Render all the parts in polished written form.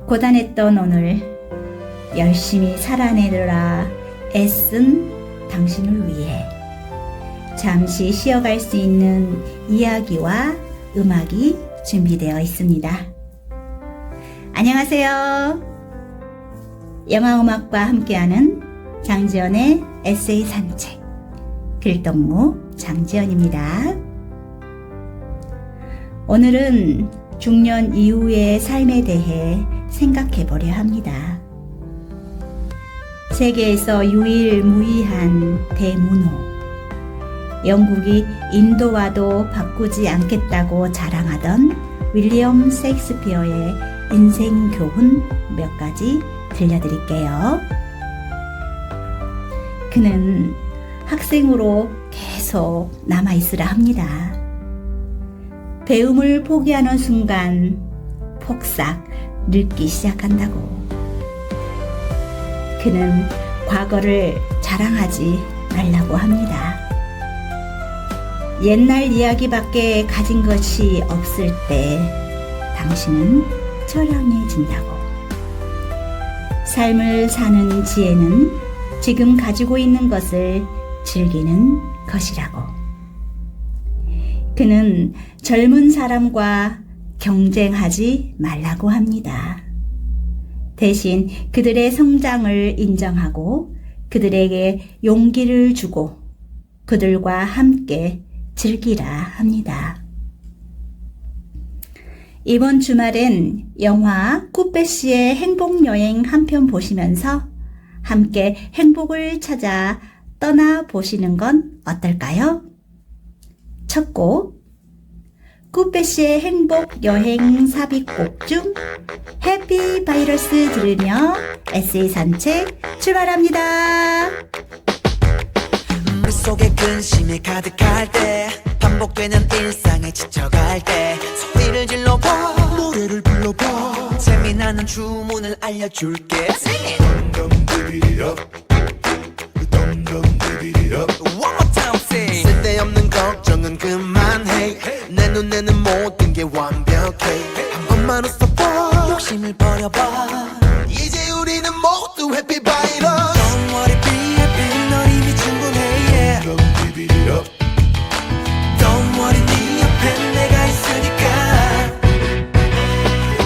고단했던 오늘 열심히 살아내느라 애쓴 당신을 위해 잠시 쉬어갈 수 있는 이야기와 음악이 준비되어 있습니다. 안녕하세요. 영화음악과 함께하는 장지연의 에세이 산책, 글동무 장지연입니다. 오늘은 중년 이후의 삶에 대해 생각해 보려 합니다. 세계에서 유일무이한 대문호, 영국이 인도와도 바꾸지 않겠다고 자랑하던 윌리엄 셰익스피어의 인생 교훈 몇 가지 들려드릴게요. 그는 학생으로 계속 남아있으라 합니다. 배움을 포기하는 순간 폭삭 늙기 시작한다고. 그는 과거를 자랑하지 말라고 합니다. 옛날 이야기밖에 가진 것이 없을 때 당신은 처량해진다고. 삶을 사는 지혜는 지금 가지고 있는 것을 즐기는 것이라고. 그는 젊은 사람과 경쟁하지 말라고 합니다. 대신 그들의 성장을 인정하고 그들에게 용기를 주고 그들과 함께 즐기라 합니다. 이번 주말엔 영화 쿠페씨의 행복여행 한 편 보시면서 함께 행복을 찾아 떠나보시는 건 어떨까요? 첫 곡, 쿠페씨의 행복여행 삽입곡 중 해피 바이러스 들으며 에세이 산책 출발합니다. 머릿속에 근심이 가득할 때, 반복되는 일상에 지쳐갈 때 소리를 질러봐, 노래를 불러봐, 재미나는 주문을 알려줄게. One more time, say. 쓸데없는 걱정은 그만해. 내 눈에는 모든 게 완벽해. 한 번만 웃어봐, 욕심을 버려봐. 이제 우리는 모두 해피 바이러스. Don't worry, be happy. 널 이미 충분해, yeah. Don't worry, 네 옆엔 내가 있으니까.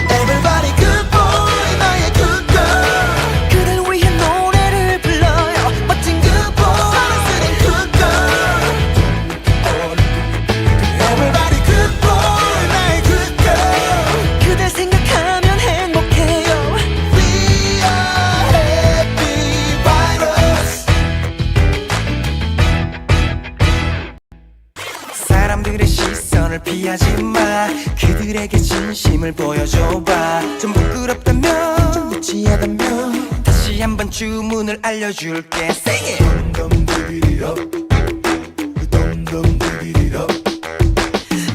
Everybody good boy, 나의 good girl. 그댈 위해 노래를 불러요. 멋진 good boy, 사랑스러운 good girl. Everybody good boy, 나의 good girl. 그댈 생각하면 행복해요. We are happy virus. 사람들의 시선을 피하지 마. 그들에게 진심을 보여줘봐. 좀 부끄럽다면, 좀 무치하다면 다시 한번 주문을 알려줄게. Say it.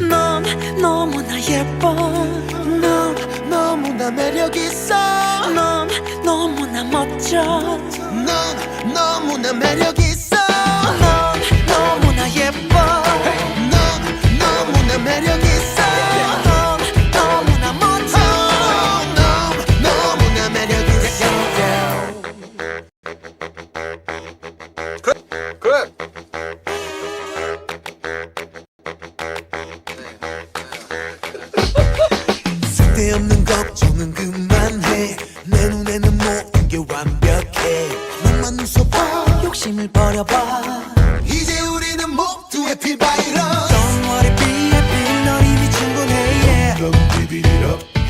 넌 너무나 예뻐. 넌 너무나 매력있어. 넌 너무나 멋져. 넌 너무나 매력있어. 넌 너무나 예뻐. 넌 너무나 매력있어. 넌 너무나 멋져. 넌 너무나 매력있어. Good. 쓸데없는 걱정은 그만해. 내 눈에는 모든 게 완벽해. 눈만 웃어봐, 욕심을 버려봐. 이제 우리는 모두 해피 바이러스. Don't worry, be happy. 널 이미 충분해, yeah.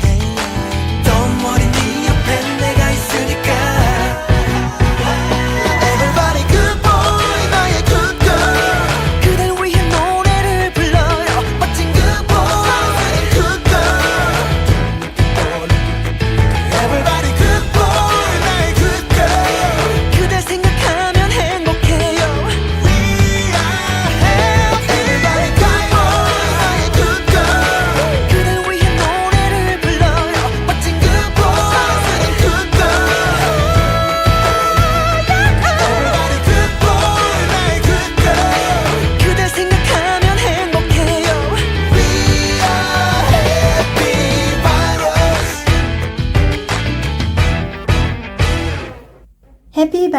Hey, yeah. Don't worry, 네 옆엔 내가 있으니까. Everybody good boy, 나의 good girl. 그댈 위해 노래를 불러요. 멋진 good boy, 사랑스러운 good girl. Everybody good boy, 나의 good girl. 그댈 생각하면 행복해요. We are happy. Everybody go.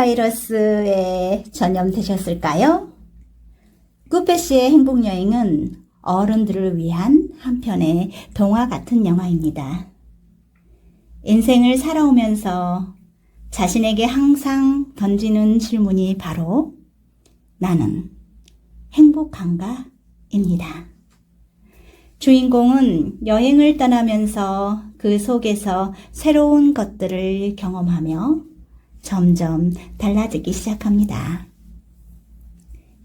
바이러스에 전염되셨을까요? 꾸페 씨의 행복여행은 어른들을 위한 한편의 동화 같은 영화입니다. 인생을 살아오면서 자신에게 항상 던지는 질문이 바로 나는 행복한가? 입니다. 주인공은 여행을 떠나면서 그 속에서 새로운 것들을 경험하며 점점 달라지기 시작합니다.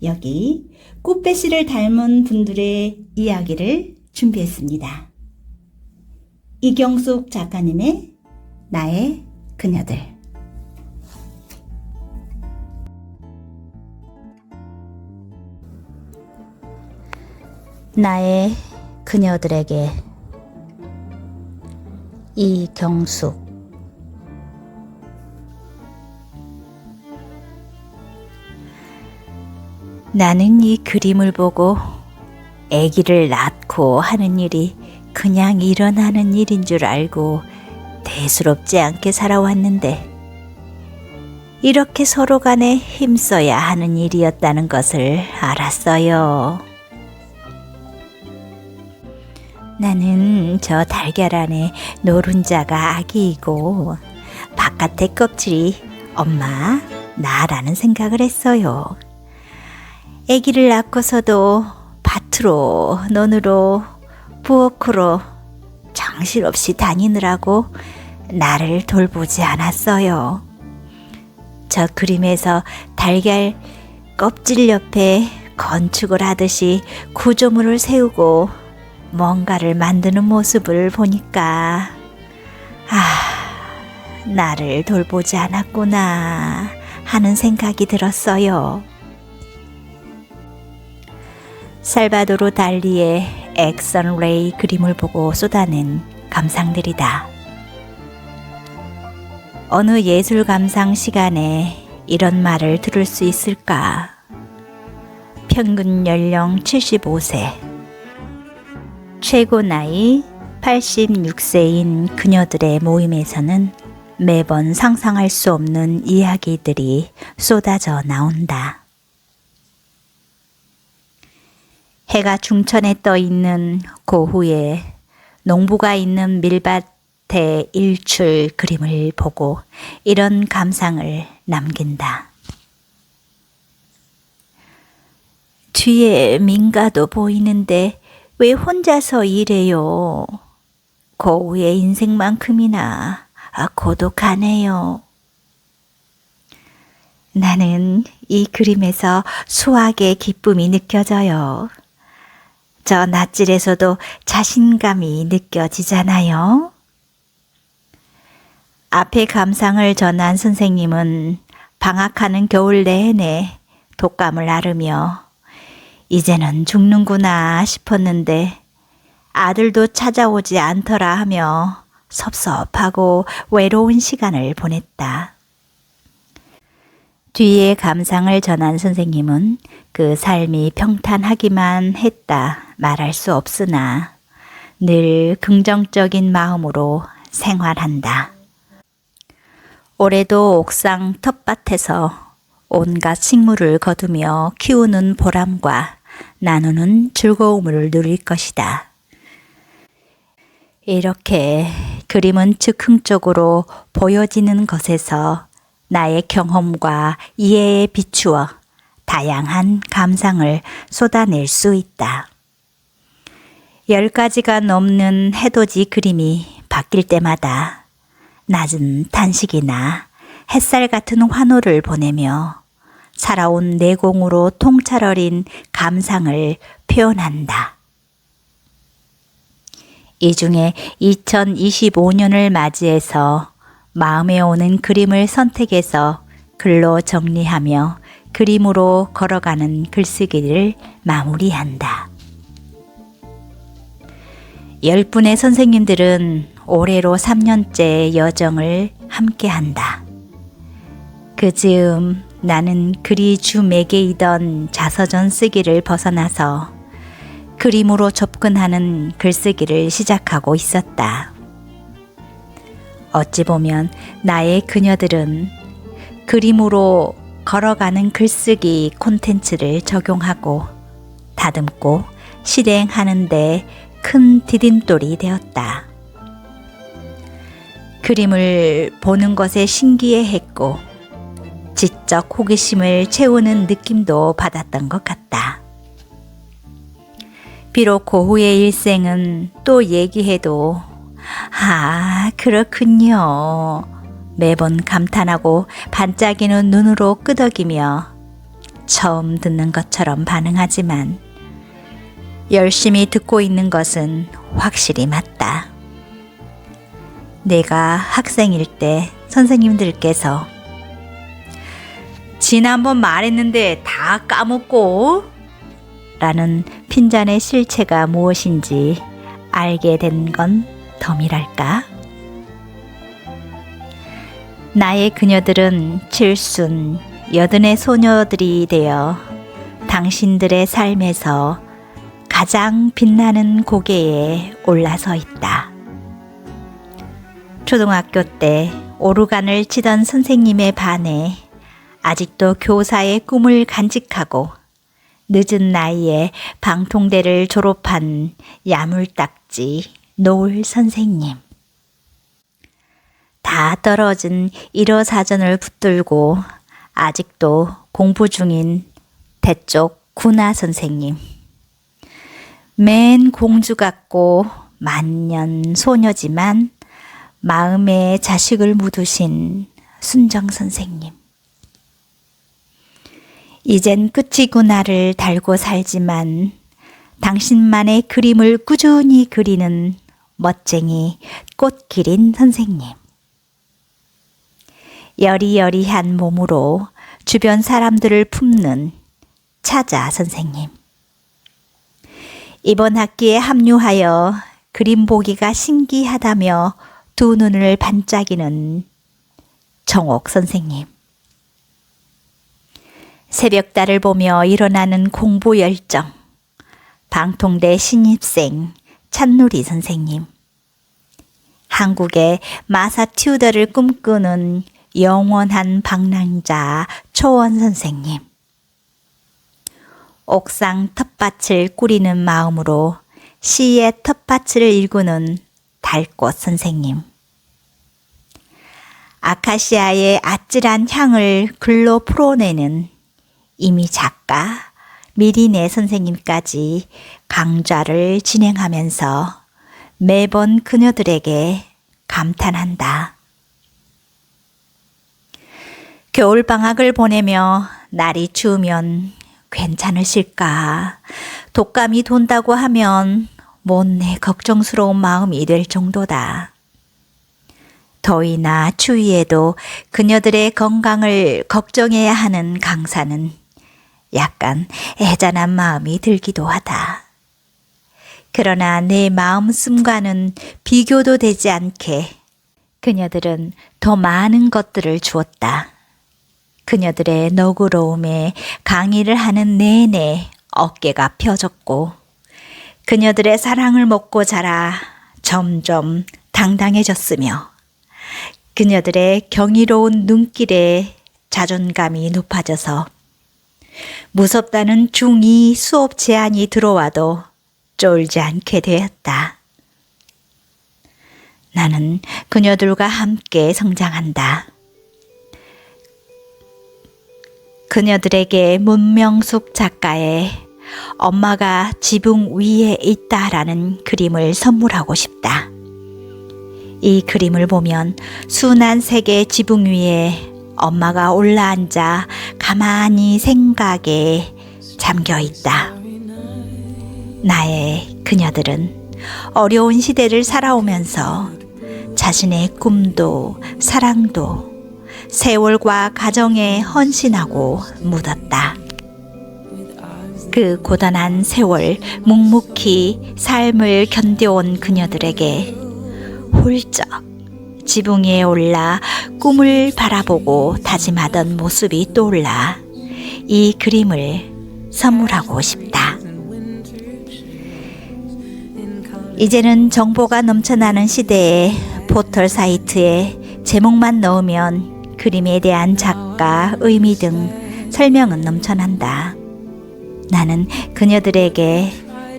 여기 꾸페 씨를 닮은 분들의 이야기를 준비했습니다. 이경숙 작가님의 나의 그녀들. 나의 그녀들에게 이경숙. 나는 이 그림을 보고 아기를 낳고 하는 일이 그냥 일어나는 일인 줄 알고 대수롭지 않게 살아왔는데 이렇게 서로 간에 힘써야 하는 일이었다는 것을 알았어요. 나는 저 달걀 안에 노른자가 아기이고 바깥의 껍질이 엄마, 나라는 생각을 했어요. 아기를 낳고서도 밭으로, 논으로, 부엌으로 정신없이 다니느라고 나를 돌보지 않았어요. 저 그림에서 달걀 껍질 옆에 건축을 하듯이 구조물을 세우고 뭔가를 만드는 모습을 보니까 나를 돌보지 않았구나 하는 생각이 들었어요. 살바도르 달리의 액션 레이 그림을 보고 쏟아낸 감상들이다. 어느 예술 감상 시간에 이런 말을 들을 수 있을까? 평균 연령 75세, 최고 나이 86세인 그녀들의 모임에서는 매번 상상할 수 없는 이야기들이 쏟아져 나온다. 해가 중천에 떠 있는 고후에 농부가 있는 밀밭의 일출 그림을 보고 이런 감상을 남긴다. 뒤에 민가도 보이는데 왜 혼자서 일해요? 고우의 인생만큼이나 고독하네요. 나는 이 그림에서 수학의 기쁨이 느껴져요. 저 낯질에서도 자신감이 느껴지잖아요. 앞에 감상을 전한 선생님은 방학하는 겨울 내내 독감을 앓으며 이제는 죽는구나 싶었는데 아들도 찾아오지 않더라 하며 섭섭하고 외로운 시간을 보냈다. 뒤에 감상을 전한 선생님은 그 삶이 평탄하기만 했다 말할 수 없으나 늘 긍정적인 마음으로 생활한다. 올해도 옥상 텃밭에서 온갖 식물을 거두며 키우는 보람과 나누는 즐거움을 누릴 것이다. 이렇게 그림은 즉흥적으로 보여지는 것에서 나의 경험과 이해에 비추어 다양한 감상을 쏟아낼 수 있다. 10가지가 넘는 해돋이 그림이 바뀔 때마다 낮은 탄식이나 햇살 같은 환호를 보내며 살아온 내공으로 통찰어린 감상을 표현한다. 이 중에 2025년을 맞이해서 마음에 오는 그림을 선택해서 글로 정리하며 그림으로 걸어가는 글쓰기를 마무리한다. 10분의 선생님들은 올해로 3년째 여정을 함께한다. 그 즈음 나는 글이 주 매개이던 자서전 쓰기를 벗어나서 그림으로 접근하는 글쓰기를 시작하고 있었다. 어찌 보면 나의 그녀들은 그림으로 걸어가는 글쓰기 콘텐츠를 적용하고 다듬고 실행하는데 큰 디딤돌이 되었다. 그림을 보는 것에 신기해했고 지적 호기심을 채우는 느낌도 받았던 것 같다. 비록 고후의 일생은 또 얘기해도 그렇군요. 매번 감탄하고 반짝이는 눈으로 끄덕이며 처음 듣는 것처럼 반응하지만 열심히 듣고 있는 것은 확실히 맞다. 내가 학생일 때 선생님들께서 지난번 말했는데 다 까먹고 라는 핀잔의 실체가 무엇인지 알게 된 건 덤이랄까? 나의 그녀들은 칠순, 여든의 소녀들이 되어 당신들의 삶에서 가장 빛나는 고개에 올라서 있다. 초등학교 때 오르간을 치던 선생님에 반해 아직도 교사의 꿈을 간직하고 늦은 나이에 방통대를 졸업한 야물딱지 노을 선생님. 다 떨어진 일어사전을 붙들고 아직도 공부 중인 대쪽 군아 선생님. 맨 공주 같고 만년 소녀지만 마음에 자식을 묻으신 순정 선생님. 이젠 끝이구나를 달고 살지만 당신만의 그림을 꾸준히 그리는 멋쟁이 꽃기린 선생님. 여리여리한 몸으로 주변 사람들을 품는 차자 선생님. 이번 학기에 합류하여 그림 보기가 신기하다며 두 눈을 반짝이는 정옥 선생님. 새벽달을 보며 일어나는 공부 열정, 방통대 신입생 찬누리 선생님. 한국의 마사 튜더를 꿈꾸는 영원한 방랑자 초원 선생님. 옥상 텃밭을 꾸리는 마음으로 시의 텃밭을 일구는 달꽃 선생님. 아카시아의 아찔한 향을 글로 풀어내는 이미 작가 미리네 선생님까지 강좌를 진행하면서 매번 그녀들에게 감탄한다. 겨울방학을 보내며 날이 추우면 괜찮으실까? 독감이 돈다고 하면 못내 걱정스러운 마음이 될 정도다. 더위나 추위에도 그녀들의 건강을 걱정해야 하는 강사는 약간 애잔한 마음이 들기도 하다. 그러나 내 마음씀과는 비교도 되지 않게 그녀들은 더 많은 것들을 주었다. 그녀들의 너그러움에 강의를 하는 내내 어깨가 펴졌고 그녀들의 사랑을 먹고 자라 점점 당당해졌으며 그녀들의 경이로운 눈길에 자존감이 높아져서 무섭다는 중2 수업 제안이 들어와도 쫄지 않게 되었다. 나는 그녀들과 함께 성장한다. 그녀들에게 문명숙 작가의 엄마가 지붕 위에 있다라는 그림을 선물하고 싶다. 이 그림을 보면 순한 색의 지붕 위에 엄마가 올라앉아 가만히 생각에 잠겨 있다. 나의 그녀들은 어려운 시대를 살아오면서 자신의 꿈도 사랑도 세월과 가정에 헌신하고 묻었다. 그 고단한 세월 묵묵히 삶을 견뎌온 그녀들에게 훌쩍 지붕 위에 올라 꿈을 바라보고 다짐하던 모습이 떠올라 이 그림을 선물하고 싶다. 이제는 정보가 넘쳐나는 시대에 포털 사이트에 제목만 넣으면 그림에 대한 작가, 의미 등 설명은 넘쳐난다. 나는 그녀들에게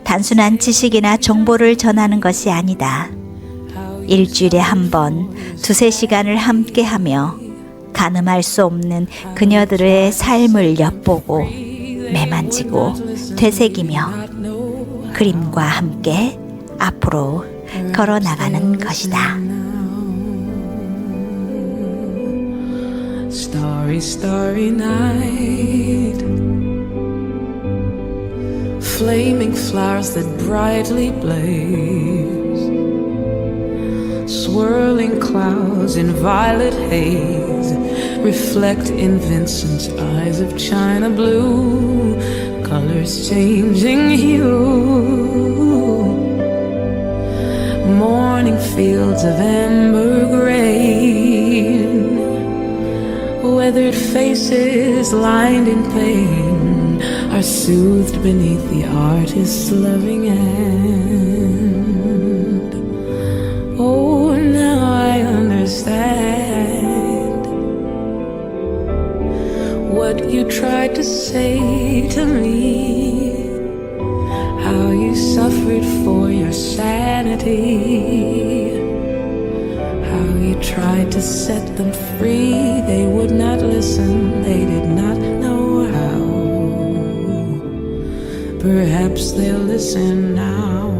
단순한 지식이나 정보를 전하는 것이 아니다. 일주일에 한 번, 두세 시간을 함께하며 가늠할 수 없는 그녀들의 삶을 엿보고 매만지고 되새기며 그림과 함께 앞으로 걸어나가는 것이다. Starry, starry night. Flaming flowers that brightly blaze. Swirling clouds in violet haze reflect in Vincent's eyes of china blue. Colors changing hue. Morning fields of amber grain. Weathered faces lined in pain are soothed beneath the artist's loving hand. Oh, now I understand what you tried to say to me, how you suffered for your sanity. You tried to set them free, they would not listen, they did not know how. Perhaps they'll listen now,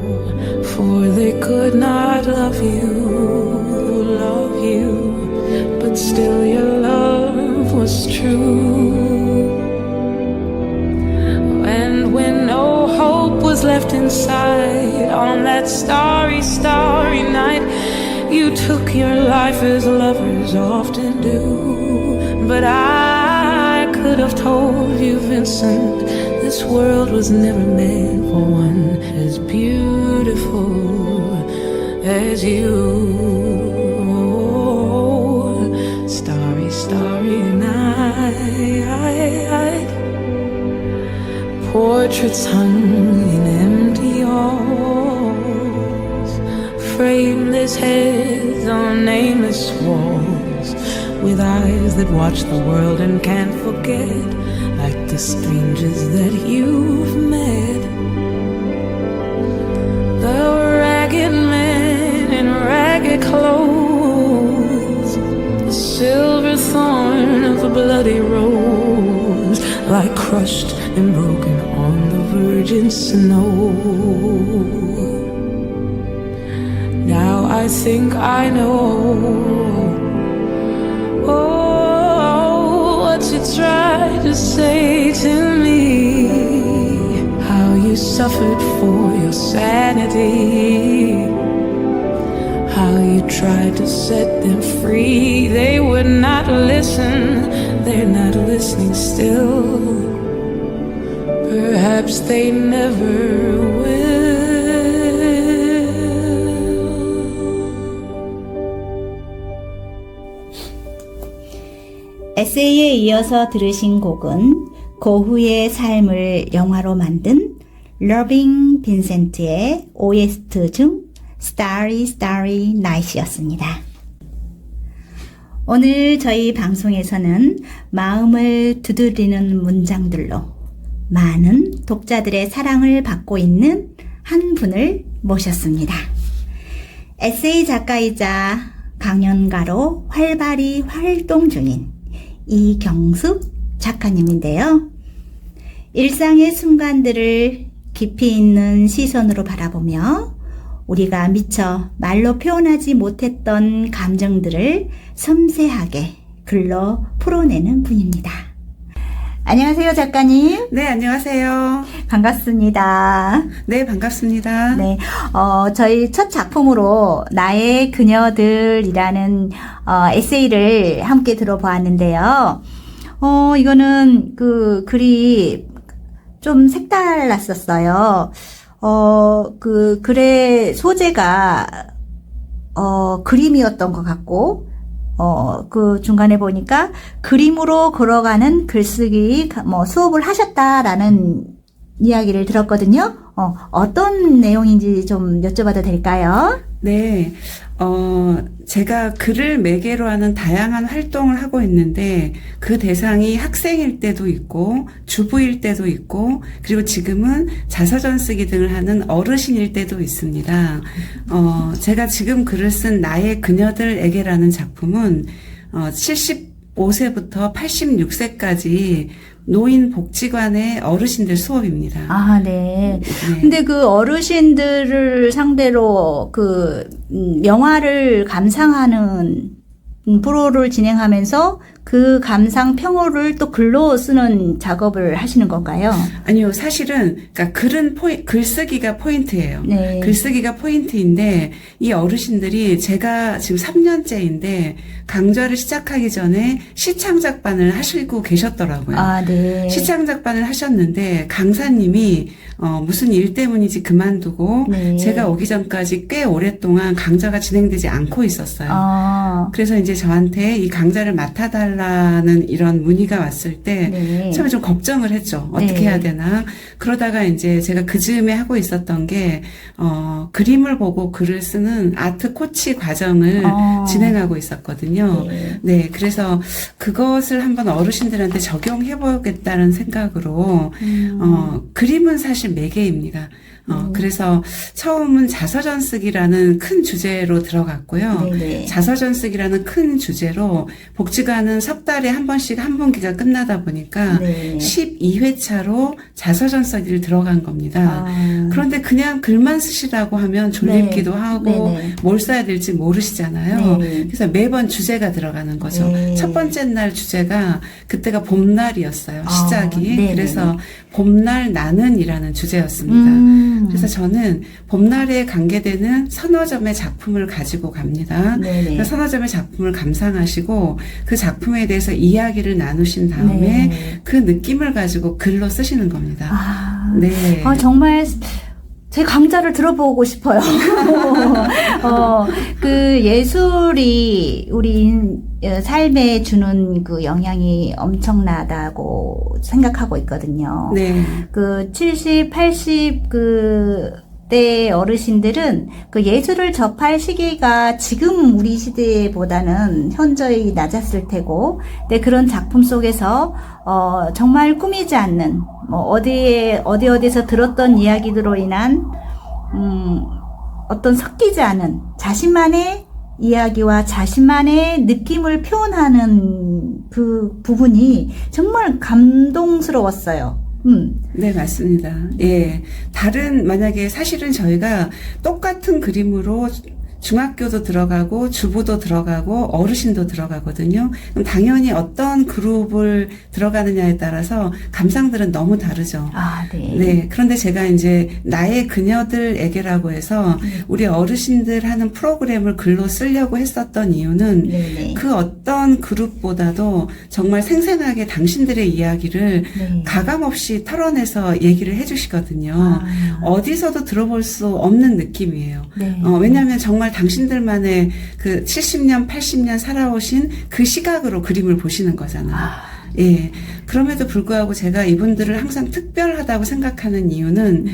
for they could not love you, but still your love was true. And when no hope was left inside on that starry, starry night, you took your life as lovers often do. But I could have told you, Vincent, this world was never meant for one as beautiful as you. Starry, starry night. Portraits hung in empty halls, frameless heads on nameless walls, with eyes that watch the world and can't forget, like the strangers that you've met. The ragged men in ragged clothes, the silver thorn of a bloody rose, like crushed and broken on the virgin snow. Now I think I know, oh, what you tried to say to me, how you suffered for your sanity, how you tried to set them free. They would not listen, they're not listening still. Perhaps they never will. 에세이에 이어서 들으신 곡은 고흐의 삶을 영화로 만든 러빙 빈센트의 OST 중 Starry Starry Night이었습니다. 오늘 저희 방송에서는 마음을 두드리는 문장들로 많은 독자들의 사랑을 받고 있는 한 분을 모셨습니다. 에세이 작가이자 강연가로 활발히 활동 중인 이경숙 작가님인데요. 일상의 순간들을 깊이 있는 시선으로 바라보며 우리가 미처 말로 표현하지 못했던 감정들을 섬세하게 글로 풀어내는 분입니다. 안녕하세요, 작가님. 네, 안녕하세요. 반갑습니다. 네, 반갑습니다. 네, 저희 첫 작품으로 나의 그녀들이라는 에세이를 함께 들어보았는데요. 이거는 그 글이 좀 색달랐었어요. 그 글의 소재가 그림이었던 것 같고, 그 중간에 보니까 그림으로 걸어가는 글쓰기 수업을 하셨다라는 이야기를 들었거든요. 어떤 내용인지 좀 여쭤봐도 될까요? 네, 제가 글을 매개로 하는 다양한 활동을 하고 있는데 그 대상이 학생일 때도 있고 주부일 때도 있고 그리고 지금은 자서전 쓰기 등을 하는 어르신일 때도 있습니다. 제가 지금 글을 쓴 나의 그녀들에게라는 작품은 75세부터 86세까지 노인복지관의 어르신들 수업입니다. 아, 네. 네. 근데 그 어르신들을 상대로 명화를 감상하는 프로를 진행하면서 그 감상 평호를 또 글로 쓰는 작업을 하시는 건가요? 아니요, 사실은, 그러니까 글쓰기가 포인트예요. 네. 글쓰기가 포인트인데, 이 어르신들이 제가 지금 3년째인데, 강좌를 시작하기 전에 시창작반을 하시고 계셨더라고요. 아, 네. 시창작반을 하셨는데, 강사님이, 무슨 일 때문인지 그만두고, 네. 제가 오기 전까지 꽤 오랫동안 강좌가 진행되지 않고 있었어요. 아, 그래서 이제 저한테 이 강좌를 맡아달라는 이런 문의가 왔을 때 네. 처음에 좀 걱정을 했죠. 어떻게 네. 해야 되나. 그러다가 이제 제가 그 즈음에 하고 있었던 게 그림을 보고 글을 쓰는 아트 코치 과정을 진행하고 있었거든요. 네. 네, 그래서 그것을 한번 어르신들한테 적용해 보겠다는 생각으로 그림은 사실 매개입니다. 그래서 처음은 자서전 쓰기라는 큰 주제로 들어갔고요. 네네. 자서전 쓰기라는 큰 주제로 복지관은 석 달에 한 번씩 한 분기가 끝나다 보니까 네. 12회차로 자서전 쓰기를 들어간 겁니다. 아. 그런데 그냥 글만 쓰시라고 하면 졸립기도 네. 하고 네네. 뭘 써야 될지 모르시잖아요. 네. 그래서 매번 주제가 들어가는 거죠. 네. 첫 번째 날 주제가 그때가 봄날이었어요. 시작이. 네네네. 그래서 봄날 나는이라는 주제였습니다. 그래서 저는 봄날에 관계되는 서너 점의 작품을 가지고 갑니다. 네네. 그 서너 점의 작품을 감상하시고 그 작품에 대해서 이야기를 나누신 다음에 네. 그 느낌을 가지고 글로 쓰시는 겁니다. 아, 네. 정말 제 강좌를 들어보고 싶어요. 그 예술이 우리 삶에 주는 그 영향이 엄청나다고 생각하고 있거든요. 네. 그 70, 80 때 어르신들은 그 예술을 접할 시기가 지금 우리 시대보다는 현저히 낮았을 테고, 근데 그런 작품 속에서 정말 꾸미지 않는 어디에서 들었던 이야기들로 인한 어떤 섞이지 않은 자신만의 이야기와 자신만의 느낌을 표현하는 그 부분이 정말 감동스러웠어요. 네, 맞습니다. 예. 만약에 사실은 저희가 똑같은 그림으로 중학교도 들어가고 주부도 들어가고 어르신도 들어가거든요. 그럼 당연히 어떤 그룹을 들어가느냐에 따라서 감상들은 너무 다르죠. 아, 네. 네. 그런데 제가 이제 나의 그녀들에게라고 해서 우리 어르신들 하는 프로그램을 글로 쓰려고 했었던 이유는 네네. 그 어떤 그룹보다도 정말 생생하게 당신들의 이야기를 네. 가감없이 털어내서 얘기를 해주시거든요. 어디서도 들어볼 수 없는 느낌이에요. 네. 왜냐하면 정말 당신들만의 그 70년, 80년 살아오신 그 시각으로 그림을 보시는 거잖아요. 예. 그럼에도 불구하고 제가 이분들을 항상 특별하다고 생각하는 이유는,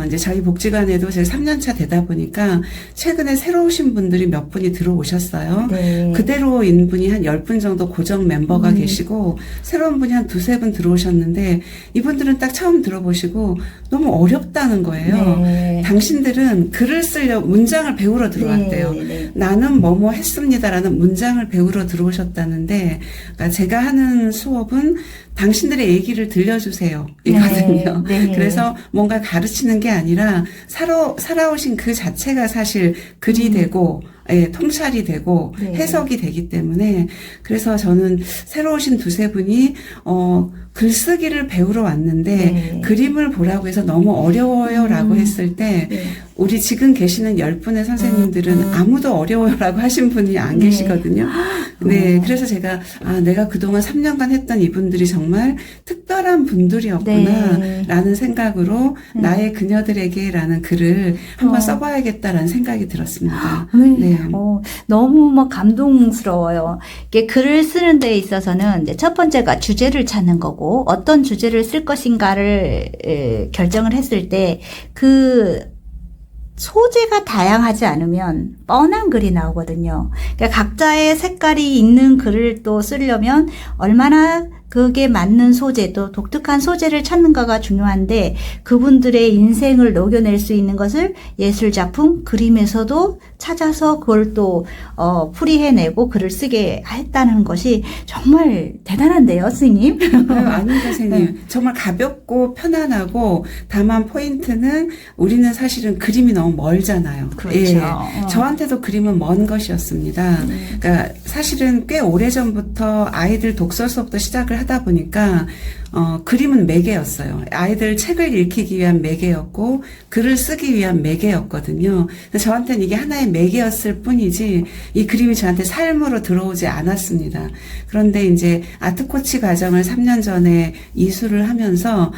이제 저희 복지관에도 제가 3년차 되다 보니까 최근에 새로 오신 분들이 몇 분이 들어오셨어요. 네. 그대로인 분이 한 10분 정도 고정 멤버가 계시고, 새로운 분이 한 두세 분 들어오셨는데, 이분들은 딱 처음 들어보시고 너무 어렵다는 거예요. 네. 당신들은 글을 쓰려고 문장을 배우러 들어왔대요. 네. 나는 뭐뭐 했습니다라는 문장을 배우러 들어오셨다는데, 그러니까 제가 하는 수업은 당신들의 얘기를 들려주세요. 이거든요. 네, 네. 그래서 뭔가 가르치는 게 아니라 살아오신 그 자체가 사실 글이 되고, 예, 통찰이 되고 네. 해석이 되기 때문에 그래서 저는 새로 오신 두세 분이 글쓰기를 배우러 왔는데 네. 그림을 보라고 해서 너무 어려워요라고 했을 때 네. 우리 지금 계시는 10분의 선생님들은 아무도 어려워요라고 하신 분이 안 네. 계시거든요. 네, 그래서 제가 내가 그동안 3년간 했던 이분들이 정말 특별한 분들이었구나라는 생각으로 나의 그녀들에게라는 글을 한번 써봐야겠다라는 생각이 들었습니다. 네. 너무 감동스러워요. 이게 글을 쓰는 데 있어서는 이제 첫 번째가 주제를 찾는 거고, 어떤 주제를 쓸 것인가를 결정을 했을 때 그 소재가 다양하지 않으면 뻔한 글이 나오거든요. 그러니까 각자의 색깔이 있는 글을 또 쓰려면 얼마나 그게 맞는 소재, 또 독특한 소재를 찾는가가 중요한데 그분들의 인생을 녹여낼 수 있는 것을 예술작품, 그림에서도 찾아서 그걸 또 풀이해내고 글을 쓰게 했다는 것이 정말 대단한데요, 스님. 아닙니다, 선생님. 정말 가볍고 편안하고 다만 포인트는 우리는 사실은 그림이 너무 멀잖아요. 그렇죠. 예. 저한테도 그림은 먼 것이었습니다. 그러니까 사실은 꽤 오래전부터 아이들 독서 수업도 시작을 하다 보니까 그림은 매개였어요. 아이들 책을 읽히기 위한 매개였고 글을 쓰기 위한 매개였거든요. 저한테는 이게 하나의 매개였을 뿐이지 이 그림이 저한테 삶으로 들어오지 않았습니다. 그런데 이제 아트코치 과정을 3년 전에 이수를 하면서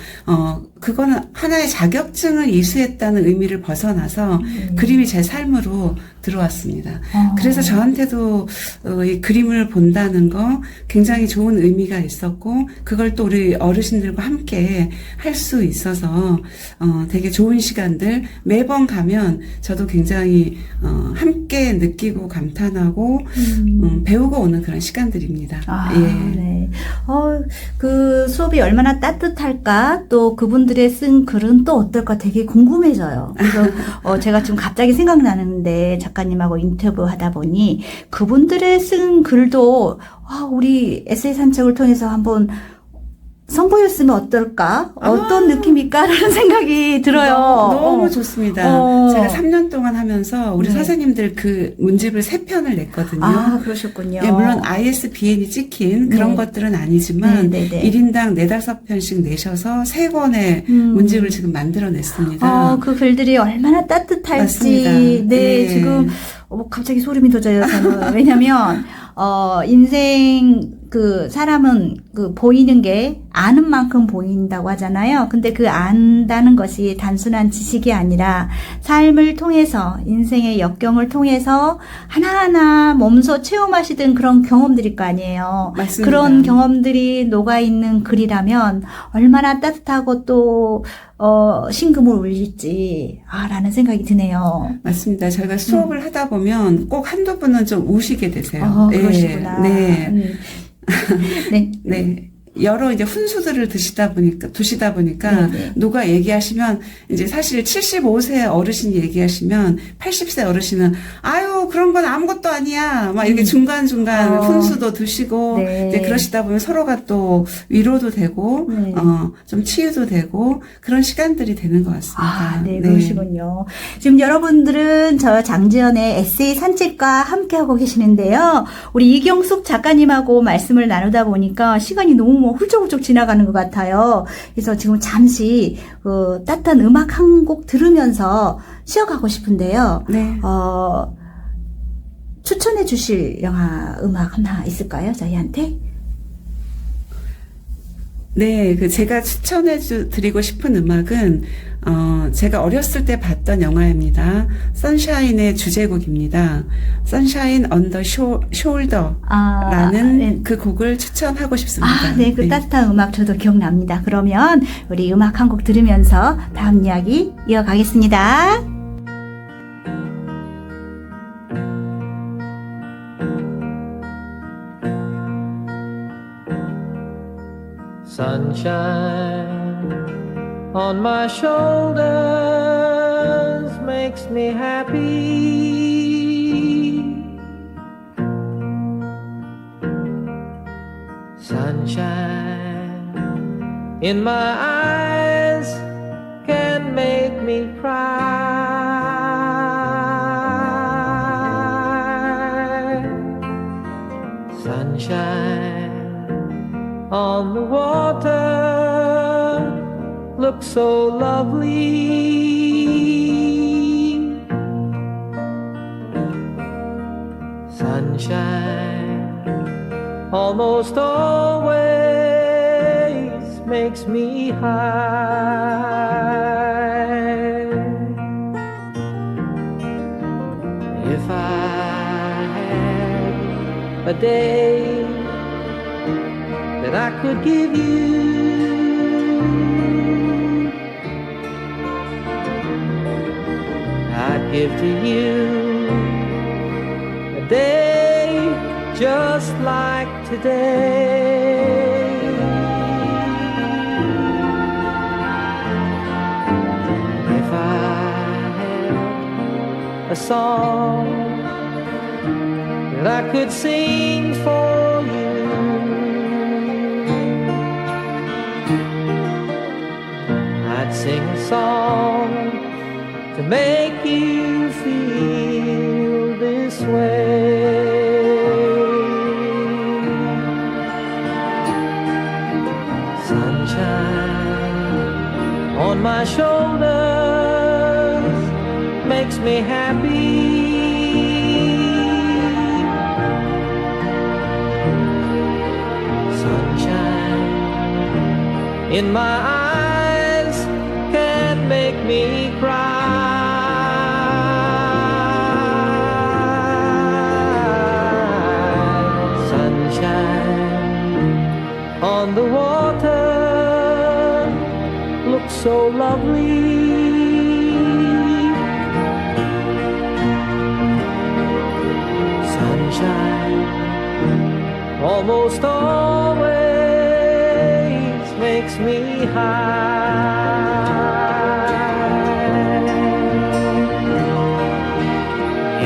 그거는 하나의 자격증을 이수했다는 의미를 벗어나서 그림이 제 삶으로 들어왔습니다. 그래서 저한테도 이 그림을 본다는 거 굉장히 좋은 의미가 있었고 그걸 또 우리 어르신들과 함께 할 수 있어서 되게 좋은 시간들 매번 가면 저도 굉장히 함께 느끼고 감탄하고 배우고 오는 그런 시간들입니다. 예. 네. 그 수업이 얼마나 따뜻할까? 또 그분들의 쓴 글은 또 어떨까 되게 궁금해져요. 그래서 제가 좀 갑자기 생각나는데 작가님하고 인터뷰하다 보니 그분들의 쓴 글도 우리 에세이 산책을 통해서 한번 선보였으면 어떨까? 어떤 느낌일까? 라는 생각이 들어요. 너무 좋습니다. 제가 3년 동안 하면서 우리 선생님들 그 문집을 3편을 냈거든요. 그러셨군요. 예, 물론 ISBN이 찍힌 그런 것들은 아니지만 1인당 4-5편씩 내셔서 3권의 문집을 지금 만들어냈습니다. 그 글들이 얼마나 따뜻할지. 맞습니다. 네, 지금 갑자기 소름이 돋아요, 저는. 왜냐면 인생 사람은 보이는 게 아는 만큼 보인다고 하잖아요. 근데 그 안다는 것이 단순한 지식이 아니라 삶을 통해서, 인생의 역경을 통해서 하나하나 몸소 체험하시던 그런 경험들일 거 아니에요. 맞습니다. 그런 경험들이 녹아있는 글이라면 얼마나 따뜻하고 또 심금을 울릴지 라는 생각이 드네요. 맞습니다. 저희가 수업을 하다 보면 꼭 한두 분은 좀 우시게 되세요. 그러시구나. 네. 네. 네. 여러 이제 훈수들을 두시다 보니까 누가 얘기하시면 이제 사실 75세 어르신이 얘기하시면 80세 어르신은 아유 그런 건 아무것도 아니야 막 이렇게 중간중간 훈수도 두시고 이제 그러시다 보면 서로가 또 위로도 되고 좀 치유도 되고 그런 시간들이 되는 것 같습니다. 네, 그러시군요. 지금 여러분들은 저 장지연의 에세이 산책과 함께하고 계시는데요. 우리 이경숙 작가님하고 말씀을 나누다 보니까 시간이 너무 훌쩍훌쩍 지나가는 것 같아요. 그래서 지금 잠시 따뜻한 음악 한 곡 들으면서 쉬어가고 싶은데요. 네. 추천해 주실 영화 음악 하나 있을까요? 저희한테? 네, 제가 추천해 드리고 싶은 음악은, 제가 어렸을 때 봤던 영화입니다. 선샤인의 주제곡입니다. Sunshine on the Shoulder 라는 그 곡을 추천하고 싶습니다. 네, 그 따뜻한 음악 저도 기억납니다. 그러면 우리 음악 한 곡 들으면서 다음 이야기 이어가겠습니다. Sunshine on my shoulders makes me happy. Sunshine in my eyes can make me cry. Sunshine on the water looks so lovely. Sunshine almost always makes me high. If I had a day that I could give you, I'd give to you a day just like today. If I had a song that I could sing for you, I'd sing a song to make you feel this way. Sunshine on my shoulders makes me happy. Sunshine in my eyes can make me cry. Sunshine on the water looks so lovely. Sunshine almost always makes me high.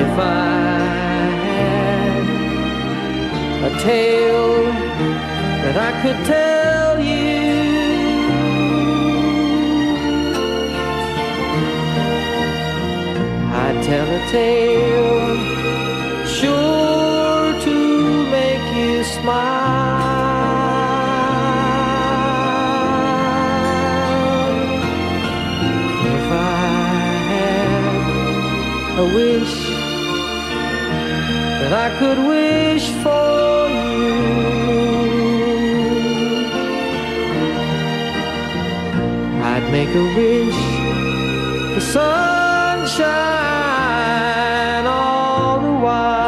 If I had a tale that I could tell you, I'd tell a tale sure to make you smile. If I had a wish that I could wish for you, I'd make a wish for sunshine all the while.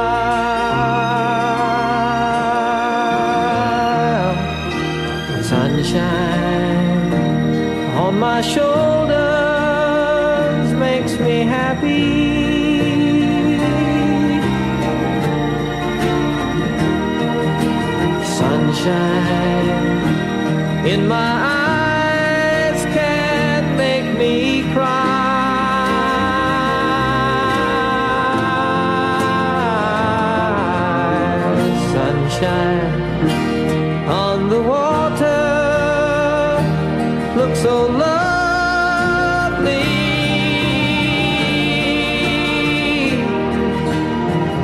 Sunshine on my shoulders makes me happy. Sunshine in my eyes can make me cry. Sunshine on the water looks so lovely.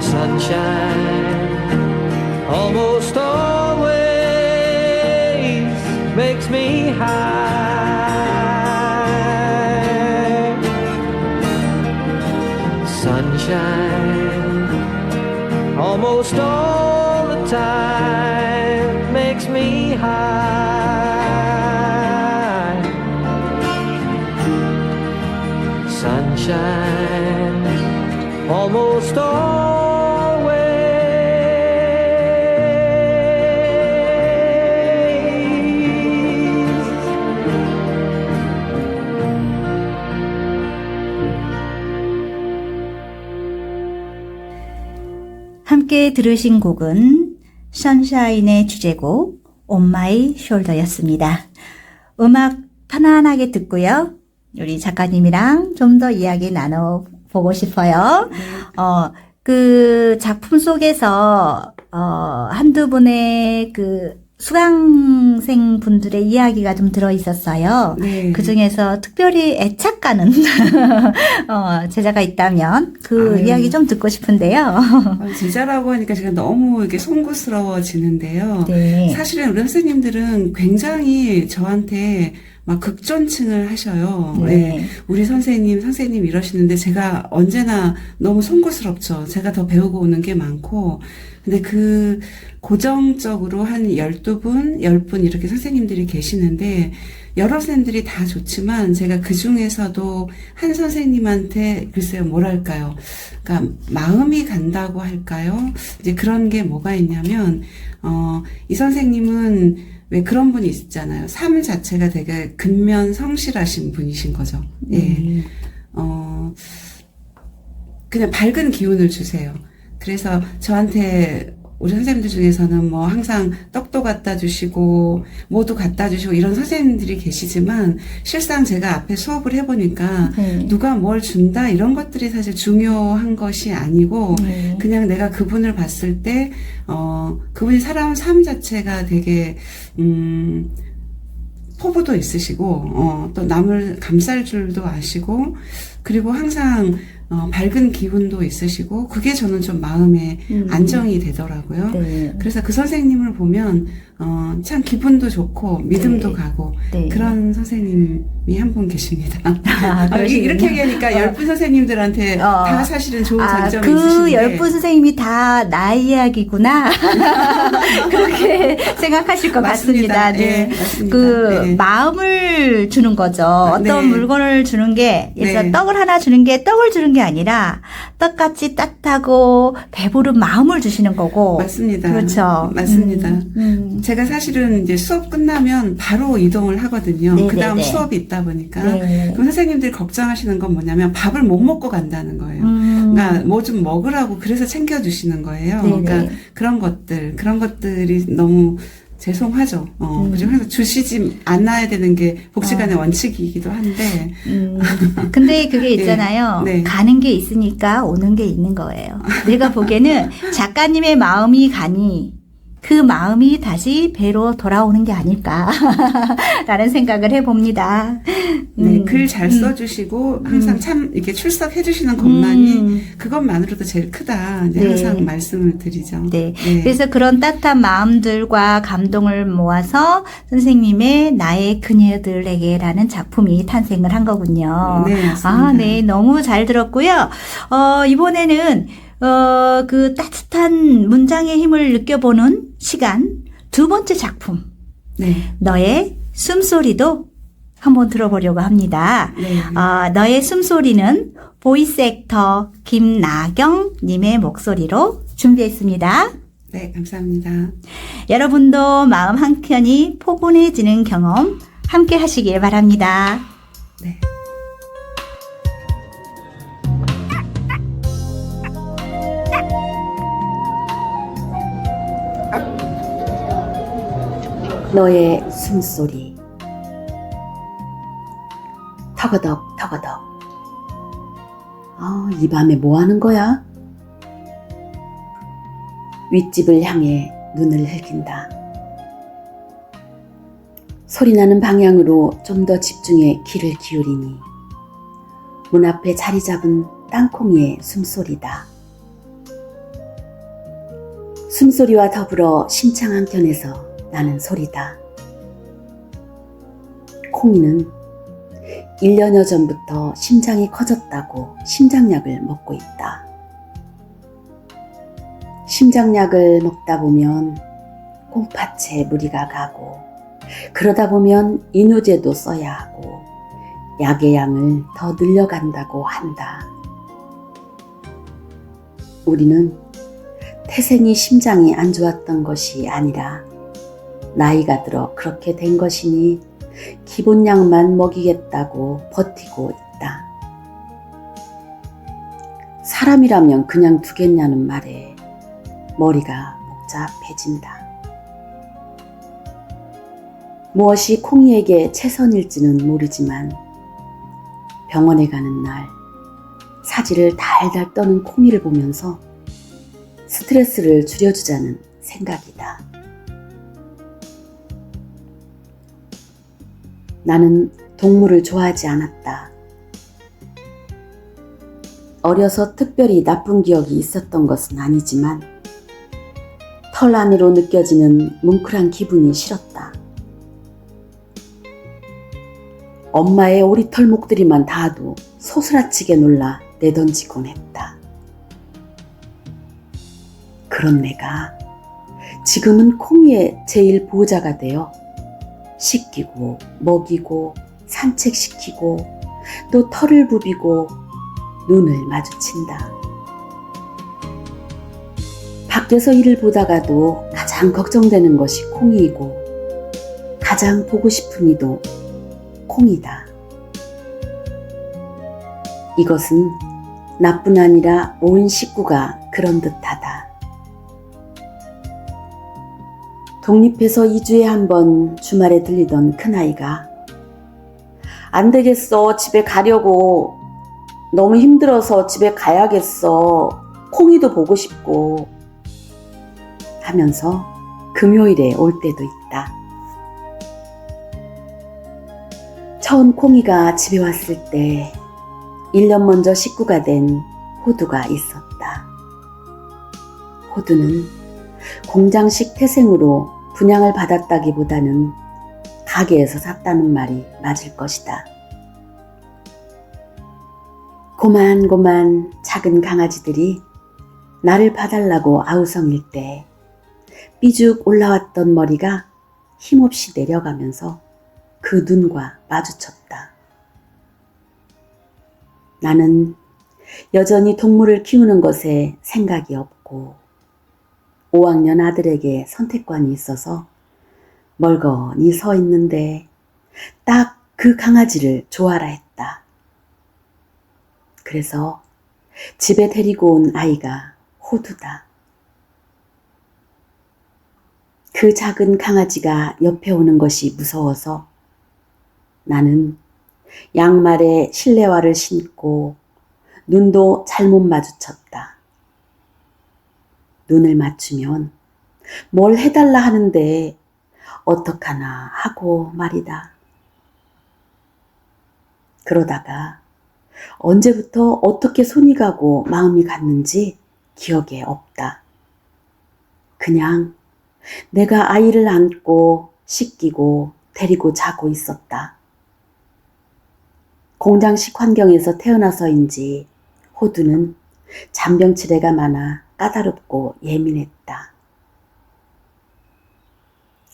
Sunshine almost always makes me high. Sunshine almost all the time makes me high. Sunshine almost 함께 들으신 곡은 션샤인의 주제곡 On My Shoulder였습니다. 음악 편안하게 듣고요. 우리 작가님이랑 좀 더 이야기 나눠보고 싶어요. 그 작품 속에서 한두 분의 그 수강생 분들의 이야기가 좀 들어있었어요. 네. 그 중에서 특별히 애착 가는 제자가 있다면 그 아유. 이야기 좀 듣고 싶은데요. 제자라고 하니까 제가 너무 이렇게 송구스러워지는데요. 네. 사실은 우리 선생님들은 굉장히 저한테 막 극존칭을 하셔요. 네. 네. 우리 선생님 이러시는데 제가 언제나 너무 송구스럽죠. 제가 더 배우고 오는 게 많고. 근데 그 고정적으로 한 12분, 10분 이렇게 선생님들이 계시는데 여러 선생님들이 다 좋지만 제가 그 중에서도 한 선생님한테 글쎄요, 뭐랄까요. 그러니까 마음이 간다고 할까요? 이제 그런 게 뭐가 있냐면 이 선생님은 왜 그런 분이 있잖아요. 삶 자체가 되게 근면 성실하신 분이신 거죠. 예. 그냥 밝은 기운을 주세요. 그래서 저한테 우리 선생님들 중에서는 뭐 항상 떡도 갖다 주시고 뭐도 갖다 주시고 이런 선생님들이 계시지만 실상 제가 앞에 수업을 해보니까 누가 뭘 준다 이런 것들이 사실 중요한 것이 아니고 그냥 내가 그분을 봤을 때 그분이 살아온 삶 자체가 되게 포부도 있으시고 또 남을 감쌀 줄도 아시고 그리고 항상 밝은 기운도 있으시고 그게 저는 좀 마음에 안정이 되더라고요. 네. 그래서 그 선생님을 보면 참 기분도 좋고 믿음도 네. 가고 네. 그런 선생님이 한 분 계십니다. 그러시군요. 이렇게 얘기하니까 10분 선생님들한테 다 사실은 좋은 장점이 그 있으신데 10분 선생님이 다 나의 이야기구나. 그렇게 생각하실 것 맞습니다. 같습니다. 네. 예, 맞습니다. 그 네. 마음을 주는 거죠. 어떤 네. 물건을 주는 게, 예를 들어 네. 떡을 하나 주는 게 떡을 주는 게 아니라 떡같이 따뜻하고 배부른 마음을 주시는 거고. 맞습니다. 그렇죠. 맞습니다. 제가 사실은 이제 수업 끝나면 바로 이동을 하거든요. 네, 그 다음 네, 네. 수업이 있다 보니까. 네. 그럼 선생님들이 걱정하시는 건 뭐냐면 밥을 못 먹고 간다는 거예요. 그러니까 뭐 좀 먹으라고 그래서 챙겨주시는 거예요. 네, 그러니까 네. 그런 것들이 너무 죄송하죠. 그리고 항상 주시지 않아야 되는 게 복지관의 원칙이기도 한데. 근데 그게 있잖아요. 네. 가는 게 있으니까 오는 게 있는 거예요. 내가 보기에는 작가님의 마음이 가니 그 마음이 다시 배로 돌아오는 게 아닐까라는 생각을 해봅니다. 네, 글 잘 써주시고 항상 참 이렇게 출석해 주시는 것만이 그것만으로도 제일 크다. 이제 네. 항상 말씀을 드리죠. 네. 네. 그래서 그런 따뜻한 마음들과 감동을 모아서 선생님의 나의 그녀들에게라는 작품이 탄생을 한 거군요. 네, 맞습니다. 아, 네. 너무 잘 들었고요. 이번에는 그 따뜻한 문장의 힘을 느껴보는 시간 두 번째 작품. 네. 너의 숨소리도 한번 들어보려고 합니다. 네. 너의 숨소리는 보이스 액터 김나경 님의 목소리로 준비했습니다. 네, 감사합니다. 여러분도 마음 한켠이 포근해지는 경험 함께 하시길 바랍니다. 네. 너의 숨소리 터거덕 터거덕. 이 밤에 뭐 하는 거야? 윗집을 향해 눈을 흘긴다. 소리나는 방향으로 좀 더 집중해 귀를 기울이니 문 앞에 자리 잡은 땅콩이의 숨소리다. 숨소리와 더불어 심창 한켠에서 나는 소리다. 콩이는 1년여 전부터 심장이 커졌다고 심장약을 먹고 있다. 심장약을 먹다 보면 콩팥에 무리가 가고 그러다 보면 이뇨제도 써야 하고 약의 양을 더 늘려간다고 한다. 우리는 태생이 심장이 안 좋았던 것이 아니라 나이가 들어 그렇게 된 것이니 기본약만 먹이겠다고 버티고 있다. 사람이라면 그냥 두겠냐는 말에 머리가 복잡해진다. 무엇이 콩이에게 최선일지는 모르지만 병원에 가는 날 사지를 달달 떠는 콩이를 보면서 스트레스를 줄여주자는 생각이다. 나는 동물을 좋아하지 않았다. 어려서 특별히 나쁜 기억이 있었던 것은 아니지만 털 안으로 느껴지는 뭉클한 기분이 싫었다. 엄마의 오리털 목들이만 닿아도 소스라치게 놀라 내던지곤 했다. 그런 내가 지금은 콩이의 제일 보호자가 되어 씻기고 먹이고 산책시키고 또 털을 부비고 눈을 마주친다. 밖에서 일을 보다가도 가장 걱정되는 것이 콩이이고 가장 보고 싶은 이도 콩이다. 이것은 나뿐 아니라 온 식구가 그런 듯하다. 독립해서 2주에 한 번 주말에 들리던 큰아이가 안 되겠어, 집에 가려고. 너무 힘들어서 집에 가야겠어. 콩이도 보고 싶고 하면서 금요일에 올 때도 있다. 처음 콩이가 집에 왔을 때 1년 먼저 식구가 된 호두가 있었다. 호두는 공장식 태생으로 분양을 받았다기보다는 가게에서 샀다는 말이 맞을 것이다. 고만고만 작은 강아지들이 나를 봐달라고 아우성일 때 삐죽 올라왔던 머리가 힘없이 내려가면서 그 눈과 마주쳤다. 나는 여전히 동물을 키우는 것에 생각이 없고 5학년 아들에게 선택권이 있어서 멀거니 서 있는데 딱 그 강아지를 좋아라 했다. 그래서 집에 데리고 온 아이가 호두다. 그 작은 강아지가 옆에 오는 것이 무서워서 나는 양말에 실내화를 신고 눈도 잘못 마주쳤다. 눈을 맞추면 뭘 해달라 하는데 어떡하나 하고 말이다. 그러다가 언제부터 어떻게 손이 가고 마음이 갔는지 기억에 없다. 그냥 내가 아이를 안고 씻기고 데리고 자고 있었다. 공장식 환경에서 태어나서인지 호두는 잔병치레가 많아 까다롭고 예민했다.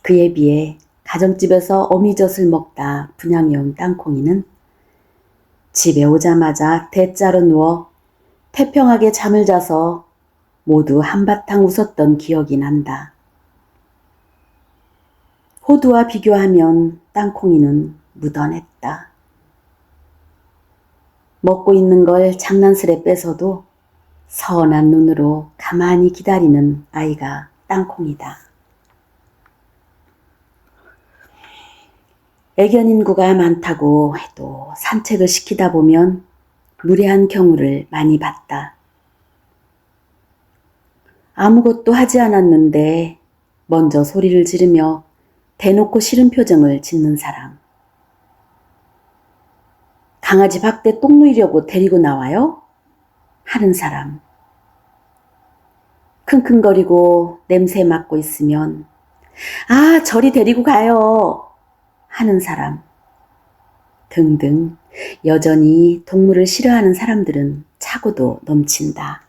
그에 비해 가정집에서 어미젖을 먹다 분양해온 땅콩이는 집에 오자마자 대자로 누워 태평하게 잠을 자서 모두 한바탕 웃었던 기억이 난다. 호두와 비교하면 땅콩이는 무던했다. 먹고 있는 걸 장난스레 뺏어도 선한 눈으로 가만히 기다리는 아이가 땅콩이다. 애견 인구가 많다고 해도 산책을 시키다 보면 무례한 경우를 많이 봤다. 아무것도 하지 않았는데 먼저 소리를 지르며 대놓고 싫은 표정을 짓는 사람. 강아지 밖에 똥 누이려고 데리고 나와요? 하는 사람. 킁킁거리고 냄새 맡고 있으면 아, 저리 데리고 가요 하는 사람. 등등 여전히 동물을 싫어하는 사람들은 차고도 넘친다.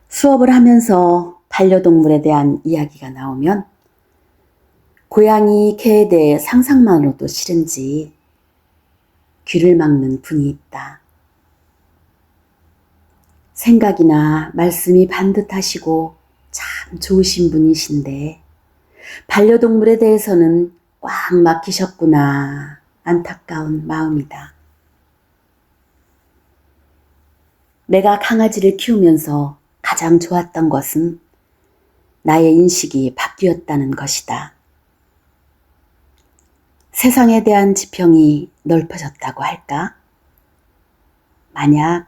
수업을 하면서 반려동물에 대한 이야기가 나오면 고양이, 개에 대해 상상만으로도 싫은지 귀를 막는 분이 있다. 생각이나 말씀이 반듯하시고 참 좋으신 분이신데 반려동물에 대해서는 꽉 막히셨구나 안타까운 마음이다. 내가 강아지를 키우면서 가장 좋았던 것은 나의 인식이 바뀌었다는 것이다. 세상에 대한 지평이 넓어졌다고 할까? 만약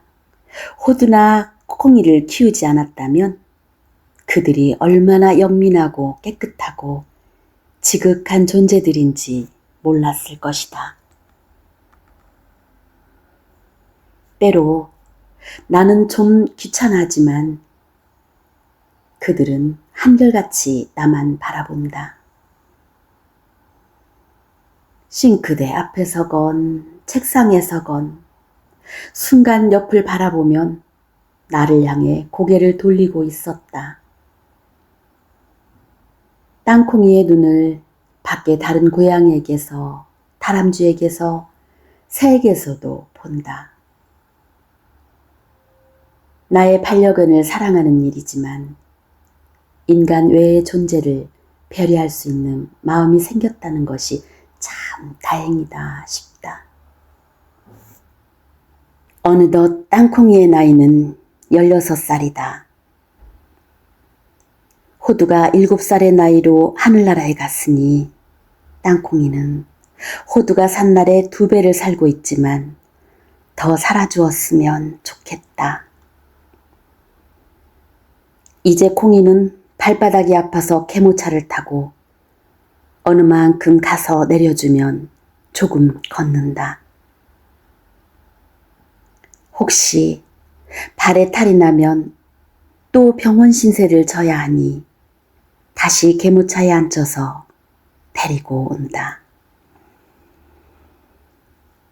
호두나 콩이를 키우지 않았다면 그들이 얼마나 영민하고 깨끗하고 지극한 존재들인지 몰랐을 것이다. 때로 나는 좀 귀찮아하지만 그들은 한결같이 나만 바라본다. 싱크대 앞에 서건 책상에 서건 순간 옆을 바라보면 나를 향해 고개를 돌리고 있었다. 땅콩이의 눈을 밖에 다른 고양이에게서, 다람쥐에게서, 새에게서도 본다. 나의 반려견을 사랑하는 일이지만 인간 외의 존재를 배려할 수 있는 마음이 생겼다는 것이 참 다행이다 싶다. 어느덧 땅콩이의 나이는 16살이다. 호두가 7살의 나이로 하늘나라에 갔으니 땅콩이는 호두가 산 날의 2배를 살고 있지만 더 살아주었으면 좋겠다. 이제 콩이는 발바닥이 아파서 개모차를 타고 어느 만큼 가서 내려주면 조금 걷는다. 혹시 발에 탈이 나면 또 병원 신세를 져야 하니 다시 개모차에 앉혀서 데리고 온다.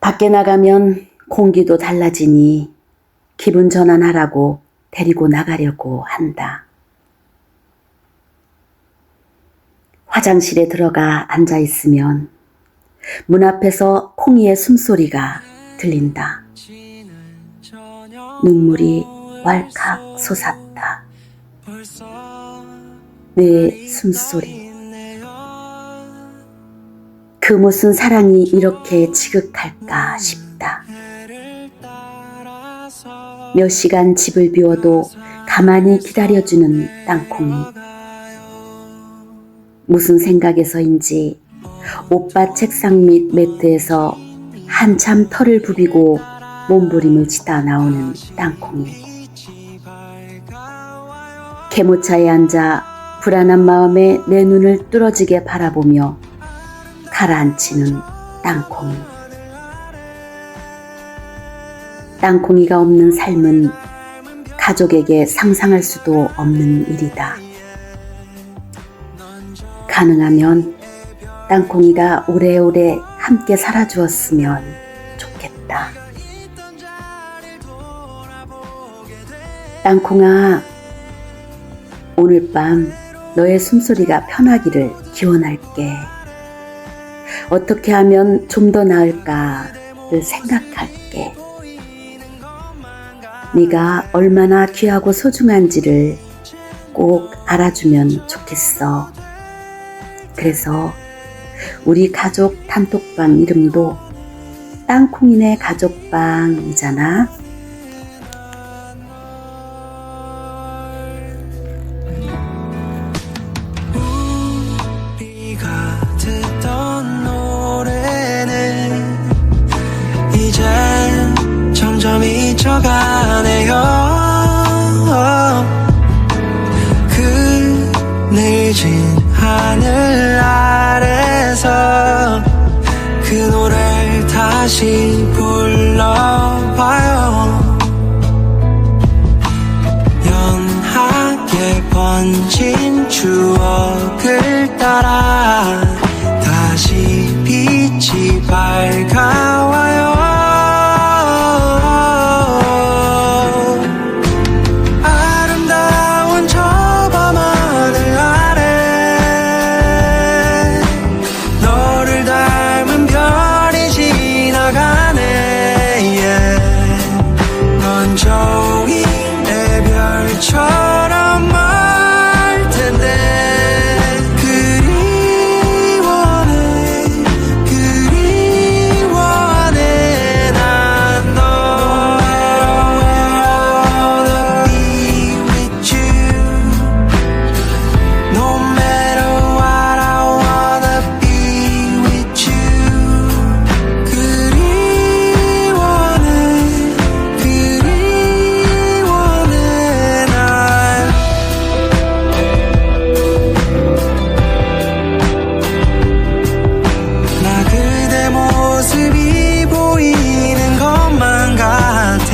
밖에 나가면 공기도 달라지니 기분 전환하라고 데리고 나가려고 한다. 화장실에 들어가 앉아 있으면 문 앞에서 콩이의 숨소리가 들린다. 눈물이 왈칵 솟았다. 내 숨소리. 그 무슨 사랑이 이렇게 지극할까 싶다. 몇 시간 집을 비워도 가만히 기다려주는 땅콩이. 무슨 생각에서인지 옷밭 책상 밑 매트에서 한참 털을 부비고 몸부림을 치다 나오는 땅콩이. 개모차에 앉아 불안한 마음에 내 눈을 뚫어지게 바라보며 가라앉히는 땅콩이. 땅콩이가 없는 삶은 가족에게 상상할 수도 없는 일이다. 가능하면 땅콩이가 오래오래 함께 살아주었으면 좋겠다. 땅콩아, 오늘 밤 너의 숨소리가 편하기를 기원할게. 어떻게 하면 좀 더 나을까를 생각할게. 네가 얼마나 귀하고 소중한지를 꼭 알아주면 좋겠어. 그래서 우리 가족 단톡방 이름도 땅콩이네 가족방이잖아. 우리가 듣던 노래는 이제 점점 잊혀가네요. 그 늦은 하늘 아래서 그 노래를 다시 불러봐요. 연하게 번진 추억을 따라 다시 빛이 밝아와요. 아름다운 저 밤하늘 아래 너를 닮은 별이 지나가네. 넌 저기 내 별처럼 멀 텐데 그리워네 난 너. No matter what I wanna be with you. 그리워네 난. 나 그대 모습이 보이는 것만 같아.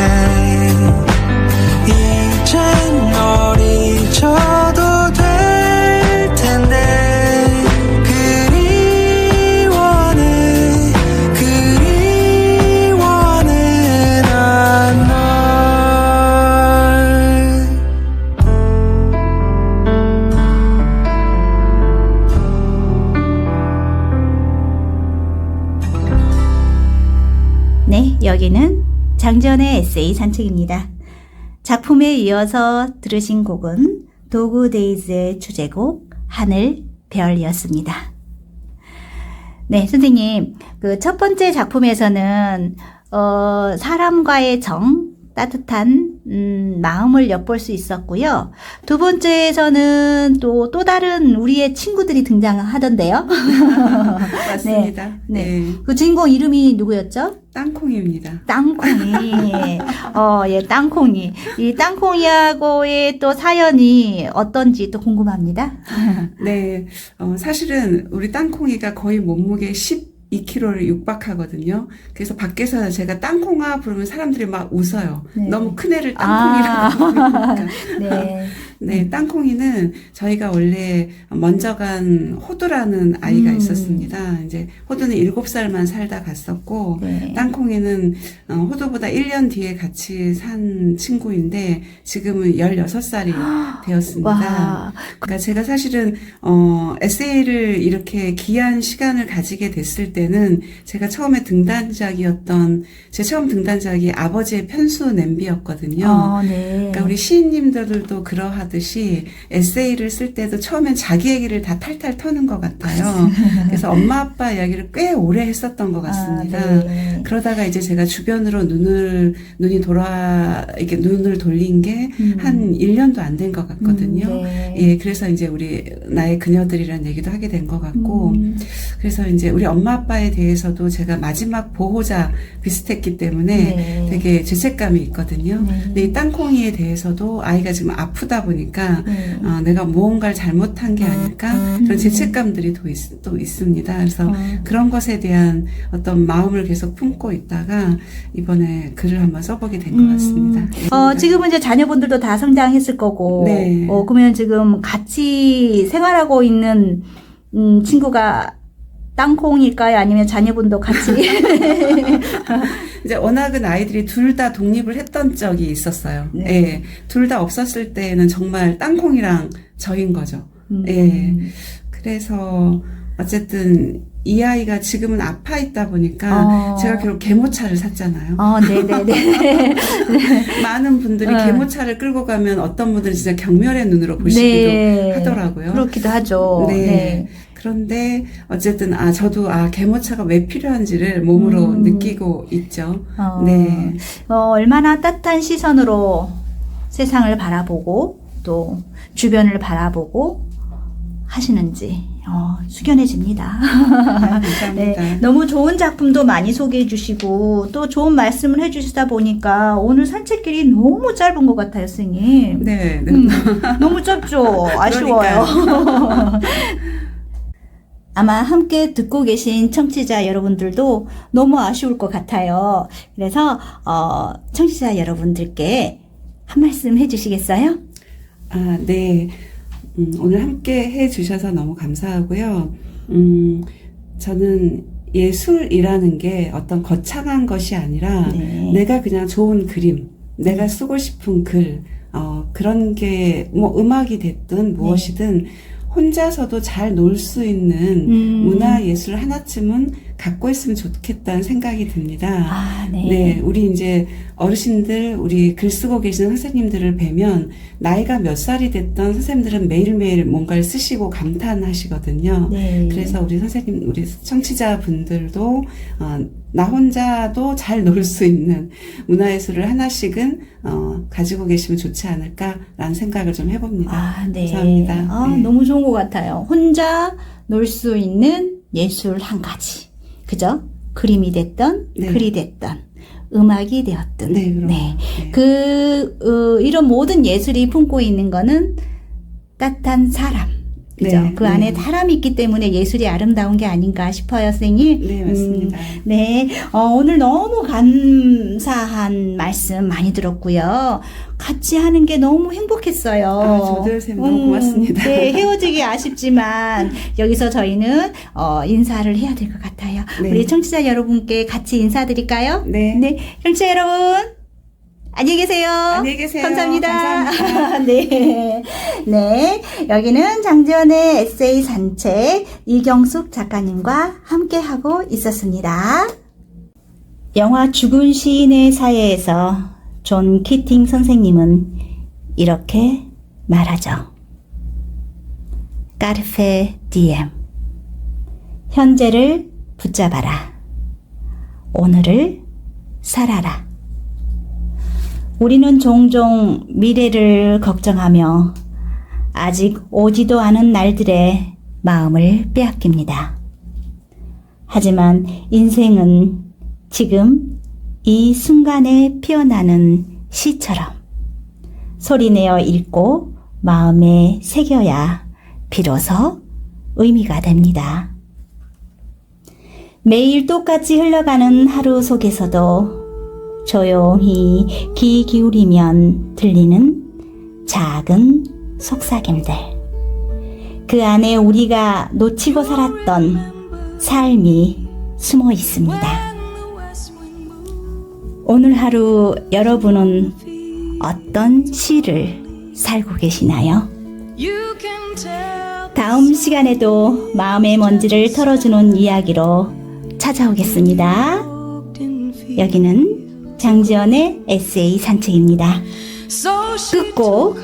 이젠 널 잊어도 될 텐데 그리워네 난 널. 네, 여기는 장전의 에세이 산책입니다. 작품에 이어서 들으신 곡은 도그데이즈의 주제곡 하늘, 별이었습니다. 네, 선생님. 그 첫 번째 작품에서는 사람과의 따뜻한 마음을 엿볼 수 있었고요. 두 번째에서는 또 다른 우리의 친구들이 등장하던데요. 맞습니다. 네. 그 주인공 이름이 누구였죠? 땅콩입니다. 땅콩이. 예, 땅콩이. 이 땅콩이하고의 또 사연이 어떤지 또 궁금합니다. 네, 사실은 우리 땅콩이가 거의 몸무게 12kg를 육박하거든요. 그래서 밖에서 제가 땅콩아 부르면 사람들이 막 웃어요. 네. 너무 큰 애를 땅콩이라고 부르니까. 네. 네, 땅콩이는 저희가 원래 먼저 간 호두라는 아이가 있었습니다. 이제 호두는 7살만 살다 갔었고, 네. 땅콩이는 호두보다 1년 뒤에 같이 산 친구인데, 지금은 16살이 되었습니다. 와. 그러니까 제가 사실은, 에세이를 이렇게 귀한 시간을 가지게 됐을 때는, 제가 처음에 제 처음 등단작이 아버지의 편수 냄비였거든요. 네. 그러니까 우리 시인님들도 그러하듯이 에세이를 쓸 때도 처음엔 자기 얘기를 다 탈탈 터는 것 같아요. 그래서 엄마 아빠 이야기를 꽤 오래 했었던 것 같습니다. 네. 그러다가 이제 제가 주변으로 이렇게 눈을 돌린 게 한 1년도 안 된 것 같거든요. 네. 예, 그래서 이제 나의 그녀들이라는 얘기도 하게 된 것 같고, 그래서 이제 우리 엄마 아빠에 대해서도 제가 마지막 보호자 비슷했기 때문에 네. 되게 죄책감이 있거든요. 네. 근데 이 땅콩이에 대해서도 아이가 지금 아프다 보니까 내가 무언가를 잘못한 게 아닐까 그런 죄책감들이 또 있습니다. 그래서 그런 것에 대한 어떤 마음을 계속 품고 있다가 이번에 글을 한번 써보게 된 것 같습니다. 지금은 이제 자녀분들도 다 성장했을 거고, 네. 그러면 지금 같이 생활하고 있는 친구가 땅콩일까요? 아니면 자녀분도 같이? 이제 워낙은 아이들이 둘 다 독립을 했던 적이 있었어요. 네. 예. 둘 다 없었을 때는 정말 땅콩이랑 저인 거죠. 예. 그래서 어쨌든 이 아이가 지금은 아파 있다 보니까 제가 결국 개모차를 샀잖아요. 네네네. 많은 분들이 개모차를 끌고 가면 어떤 분들은 진짜 경멸의 눈으로 보시기도 네. 하더라고요. 그렇기도 하죠. 네. 네. 그런데 어쨌든 저도 개모차가 왜 필요한지를 몸으로 느끼고 있죠. 네. 얼마나 따뜻한 시선으로 세상을 바라보고 또 주변을 바라보고 하시는지 숙연해집니다. 감사합니다. 네, 너무 좋은 작품도 많이 소개해 주시고 또 좋은 말씀을 해 주시다 보니까 오늘 산책길이 너무 짧은 것 같아요, 선생님. 네. 너무 짧죠? 아쉬워요. 아마 함께 듣고 계신 청취자 여러분들도 너무 아쉬울 것 같아요. 그래서 청취자 여러분들께 한 말씀 해주시겠어요? 네. 오늘 함께 해주셔서 너무 감사하고요. 저는 예술이라는 게 어떤 거창한 것이 아니라 네. 내가 그냥 좋은 그림, 내가 쓰고 싶은 글, 그런 게 뭐 음악이 됐든 무엇이든 혼자서도 잘 놀 수 있는 문화예술 하나쯤은 갖고 있으면 좋겠다는 생각이 듭니다. 네, 우리 이제 어르신들, 우리 글 쓰고 계시는 선생님들을 뵈면 나이가 몇 살이 됐던 선생님들은 매일매일 뭔가를 쓰시고 감탄하시거든요. 네. 그래서 우리 선생님, 우리 청취자분들도 나 혼자도 잘 놀 수 있는 문화예술을 하나씩은 가지고 계시면 좋지 않을까라는 생각을 좀 해봅니다. 네. 감사합니다. 네. 너무 좋은 것 같아요. 혼자 놀 수 있는 예술 한 가지. 그죠? 그림이 됐던, 네. 글이 됐던, 음악이 되었든. 네, 그럼. 네. 이런 모든 예술이 품고 있는 거는 따뜻한 사람. 그죠? 네, 그 안에 사람이 있기 때문에 예술이 아름다운 게 아닌가 싶어요, 선생님. 네, 맞습니다. 네. 오늘 너무 감사한 말씀 많이 들었고요. 같이 하는 게 너무 행복했어요. 저도 선생님 너무 고맙습니다. 네, 헤어지기 아쉽지만 여기서 저희는 인사를 해야 될 것 같아요. 네. 우리 청취자 여러분께 같이 인사드릴까요? 네. 청취자 여러분. 안녕히 계세요. 안녕히 계세요. 감사합니다. 감사합니다. 네. 여기는 장지연의 에세이 산책 이경숙 작가님과 함께하고 있었습니다. 영화 죽은 시인의 사회에서 존 키팅 선생님은 이렇게 말하죠. 까르페 디엠. 현재를 붙잡아라. 오늘을 살아라. 우리는 종종 미래를 걱정하며 아직 오지도 않은 날들의 마음을 빼앗깁니다. 하지만 인생은 지금 이 순간에 피어나는 시처럼 소리내어 읽고 마음에 새겨야 비로소 의미가 됩니다. 매일 똑같이 흘러가는 하루 속에서도 조용히 귀 기울이면 들리는 작은 속삭임들. 그 안에 우리가 놓치고 살았던 삶이 숨어 있습니다. 오늘 하루 여러분은 어떤 시를 살고 계시나요? 다음 시간에도 마음의 먼지를 털어주는 이야기로 찾아오겠습니다. 여기는 장지연의 에세이 산책입니다. 끝곡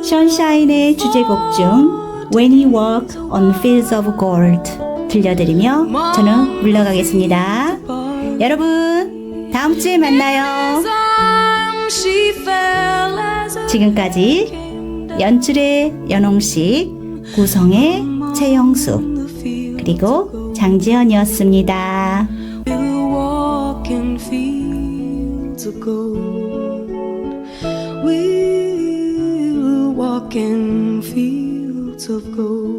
션샤인의 주제곡 중 When You Walk on Fields of Gold 들려드리며 저는 물러가겠습니다. 여러분 다음 주에 만나요. 지금까지 연출의 연홍식, 구성의 최영수, 그리고 장지연이었습니다. We'll walk in fields of gold. We'll walk in fields of gold.